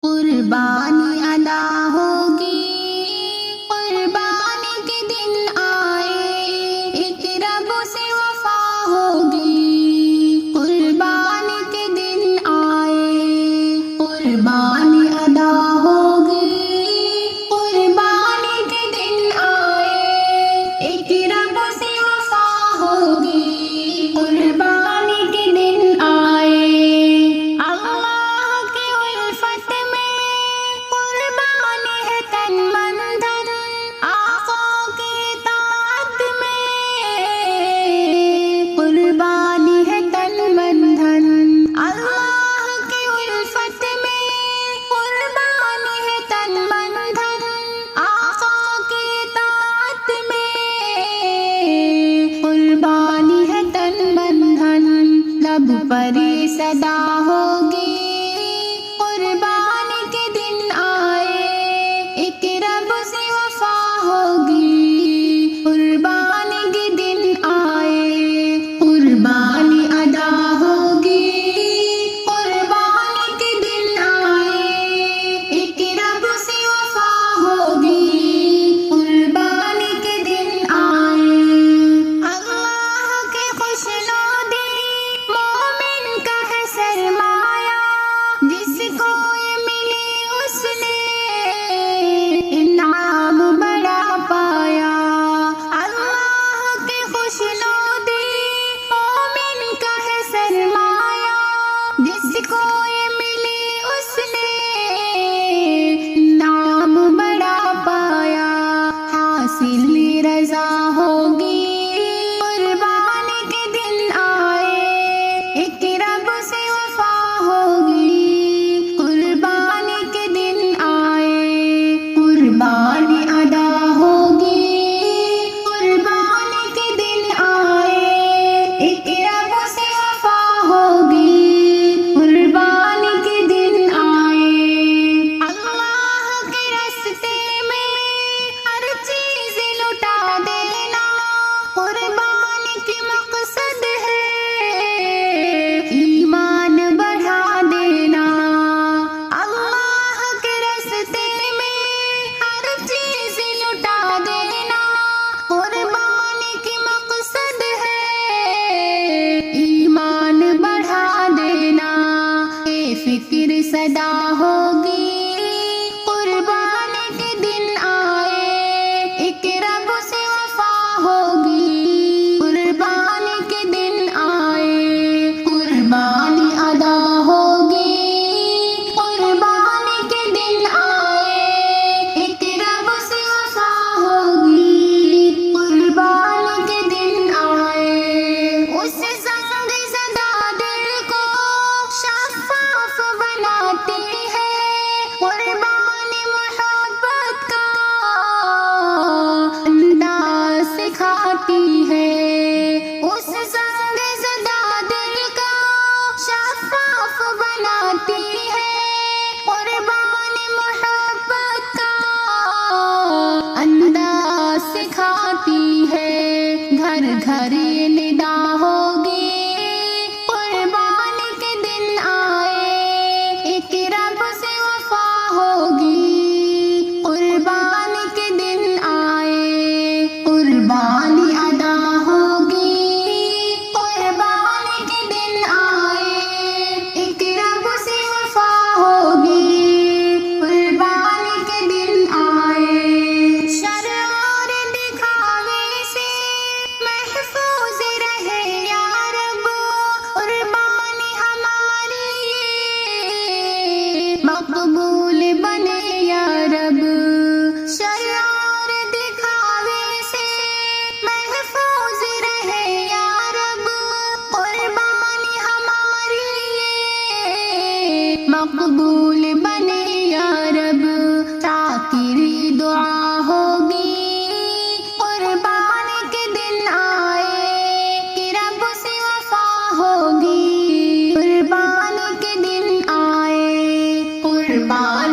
قربانی ادا ہوگی، قربانی کے دن آئے، ایک رب سے وفا ہوگی، قربانی کے دن آئے، قربانی ادا ہوگی، قربانی کے دن آئے، ایک رب سے وفا ہوگی، قربانی کے دن آئے، اللہ کی الفت میں قربانی ہے تن من دھن، آقا کی اطاعت میں قربانی ہے تن من دھن، اللہ کی الفت میں قربانی ہے تن من دھن، آقا کی اطاعت میں قربانی ہے تن من دھن، لب پر صدا ہوگی، قربانی کے دن آئے، ایک رب سے وفا ہوگی، قربانی کے دن آئے، قربانی ادا ہوگی، قربانی کے دن آئے، ایک رب سے وفا ہوگی، قربانی کے دن آئے، اللہ کے خوشنودی مومن کا ہے سرمایہ، جس کو یہ ملی اس نے انعام بڑا پایا، اللہ کے خوشنودی مومن کا ہے سرمایہ، جس کو یہ ملی اس نے انعام بڑا پایا، حاصل رضا ہوگی، قربانی کے دن آئے، ایک رب سے وفا ہوگی، قربانی کے دن آئے، قربانی ادا ہوگی، قربانی کے دن آئے، ایک رب سے وفا ہوگی، قربانی کے دن آئے، اللہ کے راستے میں ہر چیز لٹا دینا، قربانی کی مقصد ہے ایمان بڑھا دینا، اللہ کے راستے میں ہر چیز لٹا دینا، قربانی کی مقصد ہے ایمان بڑھا دینا، یہ فکر صدا ہوگی، قربانی کے دن آئے، ایک رب سے وفا ہوگی، قربانی کے دن آئے، قربانی ادا ہوگی، قربانی کے دن آئے، ایک رب سے وفا ہوگی، قربانی کے دن آئے، اس زنگ زدہ دل کو شفاف بناتی ہے، قربانی محبت کا انداز سکھاتی ہے، اس زنگ زدہ دل کا شفاف بناتی ہے، قربانی محبت کا انداز سکھاتی ہے، گھر گھر یہ ندا ہوگی، قربانی کے دن آئے، ایک رب سے وفا ہوگی، قربانی کے دن آئے، قربانی ادا ہوگی، قربانی کے دن آئے، ایک رب سے وفا ہوگی، قربانی کے دن آئے، شر اور دکھاوے سے محفوظ رہے یا رب، قربانی ہماری مقبول بنے یا رب، شر اور دکھاوے سے محفوظ رہے یا رب، قربانی ہماری مقبول بنے یا رب، شاکری دعا ہوگی، قربانی کے دن آئے، کہ رب سے وفا ہوگی، قربانی کے دن آئے، قربانی